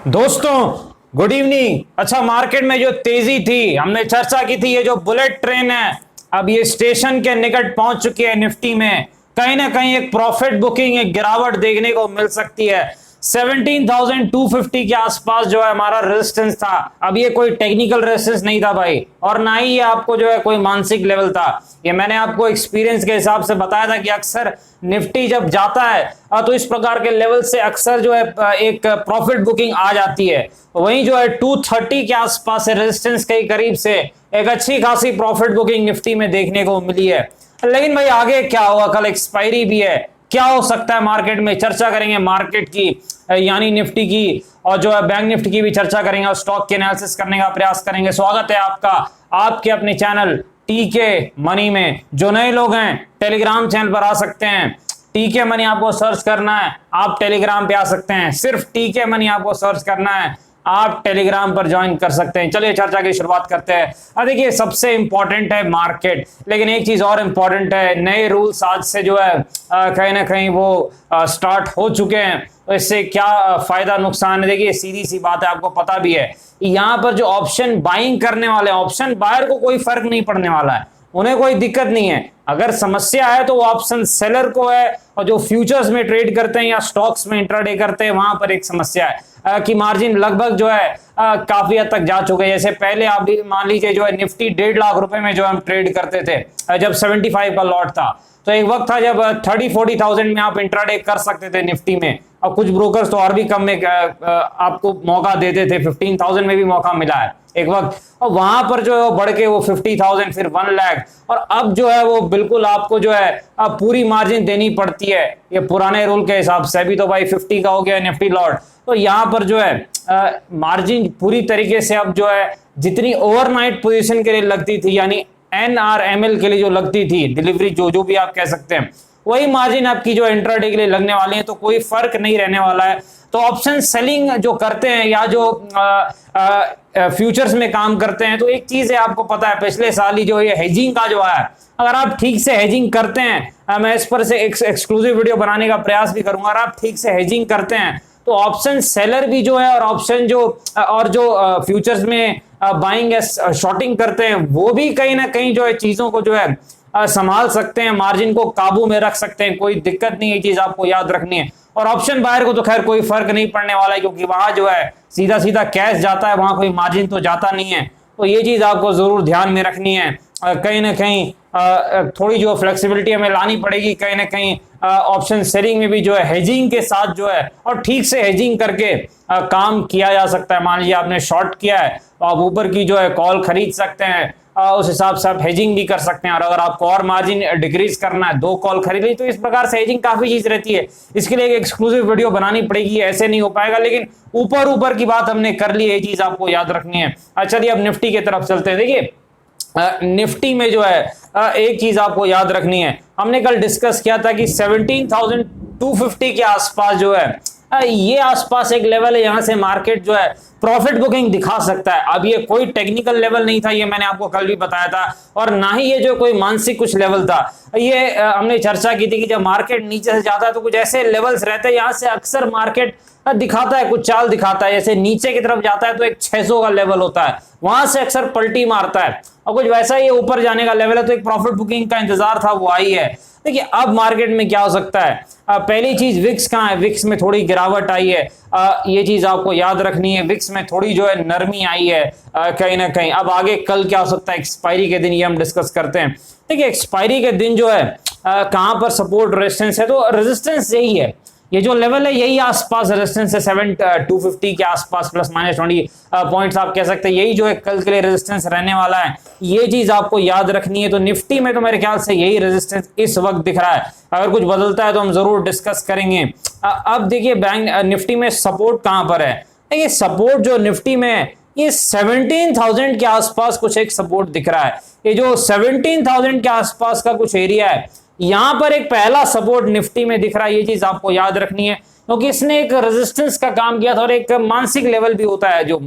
दोस्तों, good evening. अच्छा, market में जो तेजी थी हमने चर्चा की थी, ये जो बुलेट ट्रेन है अब ये स्टेशन के निकट पहुंच चुकी है। निफ्टी में कहीं ना कहीं एक प्रॉफिट बुकिंग, एक गिरावट देखने को मिल सकती है। 17,250 के आसपास जो है हमारा रेजिस्टेंस था। अब ये कोई टेक्निकल रेजिस्टेंस नहीं था भाई, और ना ही ये आपको जो है कोई मानसिक लेवल था। ये मैंने आपको एक्सपीरियंस के हिसाब से बताया था कि अक्सर निफ्टी जब जाता है तो इस प्रकार के लेवल से अक्सर जो है एक प्रॉफिट बुकिंग आ जाती है। वहीं जो है 230 के आसपास से रेजिस्टेंस के करीब से एक अच्छी खासी प्रॉफिट बुकिंग निफ्टी में देखने को मिली है। लेकिन भाई आगे क्या होगा, कल एक्सपायरी भी है, क्या हो सकता है मार्केट में, चर्चा करेंगे मार्केट की यानी निफ्टी की, और जो है बैंक निफ्टी की भी चर्चा करेंगे और स्टॉक के एनालिसिस करने का प्रयास करेंगे। स्वागत है आपका आपके अपने चैनल टीके मनी में। जो नए लोग हैं टेलीग्राम चैनल पर आ सकते हैं, टीके मनी आपको सर्च करना है, आप टेलीग्राम पे आ सकते हैं। सिर्फ टीके मनी आपको सर्च करना है, आप टेलीग्राम पर ज्वाइन कर सकते हैं। चलिए चर्चा की शुरुआत करते हैं। देखिए, सबसे इंपॉर्टेंट है मार्केट, लेकिन एक चीज और इंपॉर्टेंट है, नए रूल्स आज से जो है कहीं ना कहीं वो स्टार्ट हो चुके हैं। तो इससे क्या फायदा नुकसान है, देखिए सीधी सी बात है, आपको पता भी है। यहाँ पर जो ऑप्शन बाइंग करने वाले हैं, ऑप्शन बायर को कोई फर्क नहीं पड़ने वाला है, उन्हें कोई दिक्कत नहीं है। अगर समस्या है तो वो ऑप्शन सेलर को है, और जो फ्यूचर्स में ट्रेड करते हैं या स्टॉक्स में इंट्राडे करते हैं वहां पर एक समस्या है कि मार्जिन लगभग जो है काफी हद तक जा चुके हैं। जैसे पहले आप भी मान लीजिए जो है निफ्टी 1.5 लाख रुपए में जो हम ट्रेड करते थे जब 75 का लॉट था, तो एक वक्त था जब 30-40,000 में आप इंट्राडे कर सकते थे निफ्टी में। और कुछ ब्रोकर्स तो और भी कम में आपको मौका देते थे, 15,000 में भी मौका मिला है एक वक्त। और वहां पर जो है वो बढ़ के वो 50,000 फिर 1 लाख, और अब जो है वो बिल्कुल आपको जो है अब पूरी मार्जिन देनी पड़ती है। ये पुराने रूल के हिसाब से अभी तो भाई 50 का हो गया निफ्टी लॉट, तो यहाँ पर जो है मार्जिन पूरी तरीके से अब जो है जितनी ओवरनाइट पोजीशन के लिए लगती थी, यानी NRML के लिए जो लगती थी डिलीवरी, जो भी आप कह सकते हैं, वही मार्जिन आपकी जो इंट्राडे के लिए लगने वाली है। तो कोई फर्क नहीं रहने वाला है। तो ऑप्शन सेलिंग जो करते हैं या जो फ्यूचर्स में काम करते हैं, तो एक चीज है, आपको पता है पिछले साल ही जो ये हेजिंग का जो है, अगर आप ठीक से हेजिंग करते हैं, मैं इस पर से एक एक्सक्लूसिव वीडियो बनाने का प्रयास भी करूंगा, अगर आप ठीक से हेजिंग करते हैं तो ऑप्शन सेलर भी जो है और ऑप्शन जो और जो फ्यूचर्स में बाइंग या शॉर्टिंग करते हैं, वो भी कहीं ना कहीं जो है चीजों को जो है संभाल सकते हैं, मार्जिन को काबू में रख सकते हैं। कोई दिक्कत नहीं है, चीज आपको याद रखनी है। और ऑप्शन बायर को तो खैर कोई फर्क नहीं पड़ने वाला है, क्योंकि वहां जो है सीधा सीधा कैश जाता है, वहां कोई मार्जिन तो जाता नहीं है। तो ये चीज आपको जरूर ध्यान में रखनी है। कहीं ना कहीं थोड़ी जो फ्लेक्सिबिलिटी हमें लानी पड़ेगी, कहीं ना कहीं ऑप्शन सेलिंग में भी जो है हेजिंग के साथ जो है, और ठीक से हेजिंग करके काम किया जा सकता है। मान लीजिए आपने शॉर्ट किया है तो आप ऊपर की जो है कॉल खरीद सकते हैं, उस हिसाब से आप हेजिंग भी कर सकते हैं। और अगर आपको और मार्जिन डिक्रीज करना है, 2 कॉल खरीद ली, तो इस प्रकार से हेजिंग काफी चीज रहती है। इसके लिए एक एक्सक्लूसिव वीडियो बनानी पड़ेगी, ऐसे नहीं हो पाएगा। लेकिन ऊपर ऊपर की बात हमने कर ली है, ये चीज आपको याद रखनी है। चलिए अब निफ्टी की तरफ चलते हैं। देखिए निफ्टी में जो है एक चीज आपको याद रखनी है, हमने कल डिस्कस किया था कि 17,250 के आसपास जो है ये आसपास एक लेवल है, यहां से मार्केट जो है प्रॉफिट बुकिंग दिखा सकता है। अब ये कोई टेक्निकल लेवल नहीं था, ये मैंने आपको कल भी बताया था, और ना ही ये जो कोई मानसिक कुछ लेवल था। ये हमने चर्चा की थी कि जब मार्केट नीचे से जाता है तो कुछ ऐसे लेवल्स रहते हैं, यहां से अक्सर मार्केट दिखाता है, कुछ चाल दिखाता है। जैसे नीचे की तरफ जाता है तो एक 600 का लेवल होता है, वहां से अक्सर पलटी मारता है, और कुछ वैसा ही ऊपर जाने का लेवल है, तो एक प्रॉफिट बुकिंग का इंतजार था, वो आई है। देखिए अब मार्केट में क्या हो सकता है, पहली चीज विक्स कहां है, विक्स में थोड़ी गिरावट आई है, ये चीज आपको याद रखनी है। विक्स में थोड़ी जो है नरमी आई है कहीं ना कहीं। अब आगे कल क्या हो सकता है, एक्सपायरी के दिन ये हम डिस्कस करते हैं। देखिए एक्सपायरी के दिन जो है कहां पर सपोर्ट रेजिस्टेंस है, तो रेजिस्टेंस यही है, ये जो लेवल है यही आसपास रेजिस्टेंस है, 7,250 के आसपास ±20 पॉइंट्स आप कह सकते हैं, यही जो है कल के लिए रेजिस्टेंस रहने वाला है। ये चीज आपको याद रखनी है। तो निफ्टी में तो मेरे ख्याल से यही रेजिस्टेंस इस वक्त दिख रहा है, अगर कुछ बदलता है तो हम जरूर डिस्कस करेंगे। अब देखिए बैंक निफ्टी में सपोर्ट कहां पर है। देखिए सपोर्ट जो निफ्टी में ये 17,000 के आसपास कुछ एक सपोर्ट दिख रहा है। ये जो 17,000 के आसपास का कुछ एरिया है, यहां पर एक पहला सपोर्ट निफ्टी में दिख रहा है, ये चीज आपको याद रखनी है, क्योंकि इसने एक रेजिस्टेंस का काम किया था और एक मानसिक लेवल भी होता है जो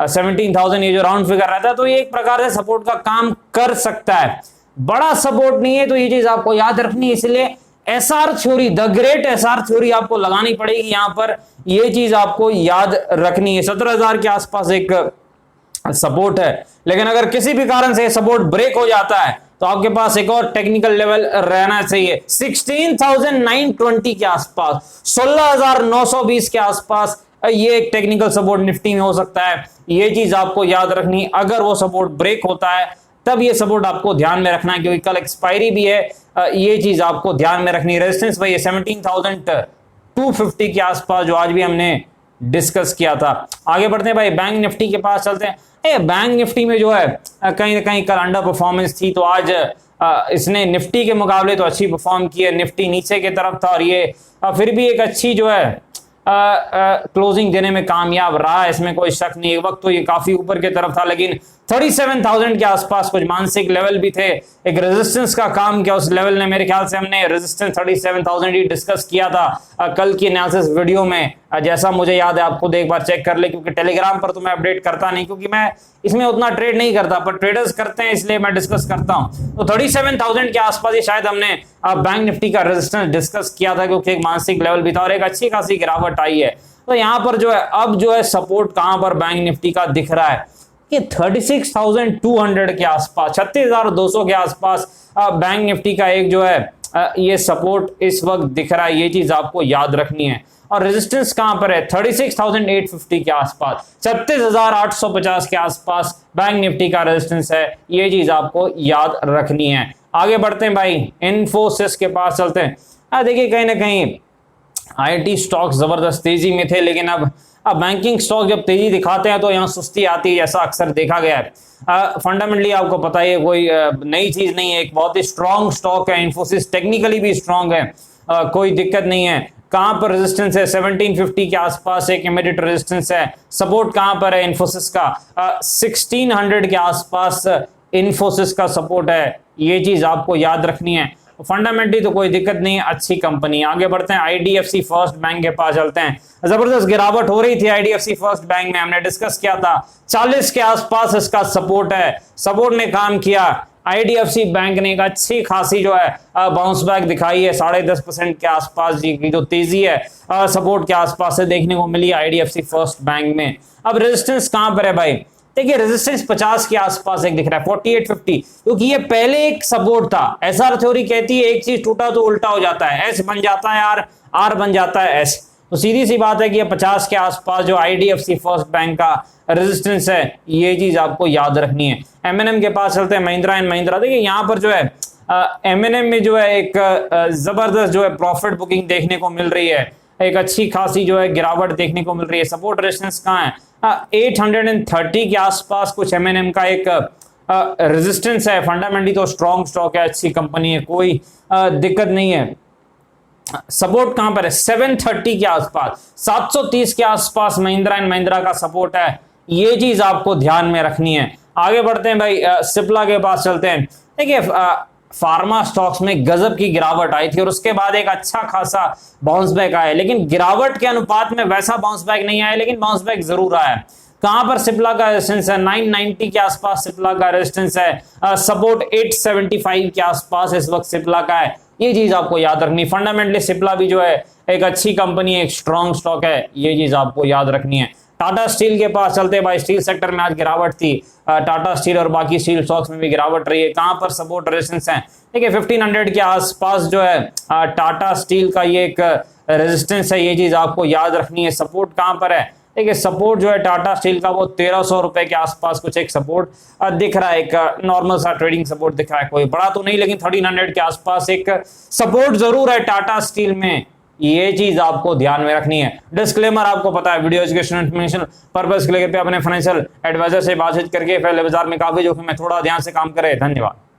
17,000, ये जो राउंड फिगर रहता है, तो ये एक प्रकार से सपोर्ट का काम कर सकता है। बड़ा सपोर्ट नहीं है, तो ये चीज आपको याद रखनी है। इसलिए SR theory, the great SR theory आपको लगानी पड़ेगी यहां पर, ये चीज आपको याद रखनी है। 17,000 के आसपास एक सपोर्ट है, लेकिन अगर किसी भी कारण से सपोर्ट ब्रेक हो जाता है तो आपके पास एक और टेक्निकल लेवल रहना चाहिए 16,920 के आसपास, 16,920 के आसपास ये एक टेक्निकल सपोर्ट निफ्टी में हो सकता है। ये चीज आपको याद रखनी, अगर वो सपोर्ट ब्रेक होता है तब ये सपोर्ट आपको ध्यान में रखना है, क्योंकि कल एक्सपायरी भी है। ये चीज आपको ध्यान में रखनी। रेजिस्टेंस भाई 17,250 के आसपास, जो आज भी हमने डिस्कस किया था। आगे बढ़ते हैं भाई, बैंक निफ्टी के पास चलते हैं। बैंक निफ्टी में जो है कहीं ना कहीं कल अंडर परफॉर्मेंस थी, तो आज इसने निफ्टी के मुकाबले तो अच्छी परफॉर्म की है। निफ्टी नीचे की तरफ था और ये फिर भी एक अच्छी जो है क्लोजिंग देने में कामयाब रहा है, इसमें कोई शक नहीं। एक वक्त तो ये काफी ऊपर की तरफ था, लेकिन 37,000 के आसपास कुछ मानसिक लेवल भी थे, एक रेजिस्टेंस का काम किया उस लेवल ने। मेरे ख्याल से हमने रेजिस्टेंस 37,000 ही डिस्कस किया था कल की एनालिसिस वीडियो में, जैसा मुझे याद है। आप खुद एक बार चेक कर ले, क्योंकि टेलीग्राम पर तो मैं अपडेट करता नहीं, क्योंकि मैं इसमें उतना ट्रेड नहीं करता, पर ट्रेडर्स करते हैं इसलिए मैं डिस्कस करता हूं। तो 37,000 के आसपास ही शायद हमने बैंक निफ्टी का रेजिस्टेंस डिस्कस किया था, क्योंकि एक मानसिक लेवल भी था और एक अच्छी खासी गिरावट आई है। तो यहां पर जो है अब जो है सपोर्ट कहां पर बैंक निफ्टी का दिख रहा है कि 36,200 के आसपास, 36,200 के आसपास बैंक निफ्टी का एक जो है ये सपोर्ट इस वक्त दिख रहा है। ये चीज आपको याद रखनी है। और रेजिस्टेंस कहां पर है? 36,850 के आसपास, 36,850 के आसपास बैंक निफ्टी का रेजिस्टेंस है। ये चीज आपको याद रखनी है। आगे बढ़ते हैं भाई, इन्फोसिस के पास चलते हैं। देखिए कहीं ना कहीं आईटी स्टॉक जबरदस्त तेजी में थे, लेकिन अब बैंकिंग स्टॉक जब तेजी दिखाते हैं तो यहाँ सुस्ती आती है, जैसा अक्सर देखा गया है। फंडामेंटली आपको पता है कोई नई चीज नहीं है, एक बहुत ही स्ट्रॉन्ग स्टॉक है इन्फोसिस, टेक्निकली भी स्ट्रॉन्ग है, कोई दिक्कत नहीं है। कहां पर रेजिस्टेंस है? 1750 के आसपास एक इमीडिएट रेजिस्टेंस है। सपोर्ट कहां पर है इन्फोसिस का? 1600 के आसपास इन्फोसिस का सपोर्ट है। ये चीज आपको याद रखनी है। फंडामेंटली तो कोई दिक्कत नहीं है, अच्छी कंपनी। आगे बढ़ते हैं, आईडीएफसी फर्स्ट बैंक के पास चलते हैं। जबरदस्त गिरावट हो रही थी आईडीएफसी फर्स्ट बैंक में, हमने डिस्कस किया था 40 के आसपास इसका सपोर्ट है। सपोर्ट ने काम किया, आईडीएफसी बैंक ने एक अच्छी खासी जो है बाउंस बैक दिखाई है, 10.5% के आसपास जी की जो तेजी है सपोर्ट के आसपास से देखने को मिली आईडीएफसी फर्स्ट बैंक में। अब रेजिस्टेंस कहां पर है भाई? देखिए रेजिस्टेंस 50 के आसपास एक दिख रहा है, 4850, क्योंकि ये पहले एक सपोर्ट था। एसआर थ्योरी कहती है एक चीज टूटा तो उल्टा हो जाता है, एस बन जाता है आर, आर बन जाता है एस। तो सीधी सी बात है कि ये 50 के आसपास जो आईडीएफसी फर्स्ट बैंक का रेजिस्टेंस है, ये चीज आपको याद रखनी है। एमएनएम के पास चलते हैं, महिंद्रा एंड महिंद्रा। देखिए यहाँ पर जो है एमएनएम में जो है एक जबरदस्त जो है प्रॉफिट बुकिंग देखने को मिल रही है, एक अच्छी खासी जो है गिरावट देखने को मिल रही है। सपोर्ट रेजिस्टेंस कहाँ है? 830 के आसपास कुछ एमएनएम का एक रेजिस्टेंस है। फंडामेंटली तो स्ट्रॉन्ग स्टॉक है, अच्छी कंपनी है, कोई दिक्कत नहीं है। सपोर्ट कहां पर है? 730 के आसपास, 730 के आसपास महिंद्रा एंड महिंद्रा का सपोर्ट है। ये चीज आपको ध्यान में रखनी है। आगे बढ़ते हैं भाई, सिप्ला के पास चलते हैं। देखिए फार्मा स्टॉक्स में गजब की गिरावट आई थी और उसके बाद एक अच्छा खासा बाउंस बैक आया, लेकिन गिरावट के अनुपात में वैसा बाउंस बैक नहीं आया, लेकिन बाउंस बैक जरूर आया। कहां पर सिप्ला का रेजिस्टेंस है? 990 के आसपास सिप्ला का रेजिस्टेंस है। सपोर्ट 875 के आसपास इस वक्त सिप्ला का है। ये चीज आपको याद रखनी। फंडामेंटली सिप्ला भी जो है एक अच्छी कंपनी है, एक स्ट्रॉन्ग स्टॉक है, ये चीज आपको याद रखनी है। टाटा स्टील के पास चलते हैं भाई, स्टील सेक्टर में आज गिरावट थी, टाटा स्टील और बाकी स्टील स्टॉक्स में भी गिरावट रही है। कहां पर सपोर्ट रेजिस्टेंस है? देखिए 1500 के आसपास जो है टाटा स्टील का ये एक रेजिस्टेंस है, ये चीज आपको याद रखनी है। सपोर्ट कहां पर है? देखिए सपोर्ट जो है टाटा स्टील का वो 1300 रुपए के आसपास कुछ एक सपोर्ट दिख रहा है, एक नॉर्मल सा ट्रेडिंग सपोर्ट दिख रहा है, कोई बड़ा तो नहीं, लेकिन 1300 के आसपास एक सपोर्ट जरूर है टाटा स्टील में। ये चीज आपको ध्यान में रखनी है। डिस्क्लेमर आपको पता है, वीडियो एजुकेशन इन्फॉर्मेशन पर्पस के लिए अपने फाइनेंशियल एडवाइजर से बातचीत करके पहले बाजार में काफी जोखिम में थोड़ा ध्यान से काम करें। धन्यवाद।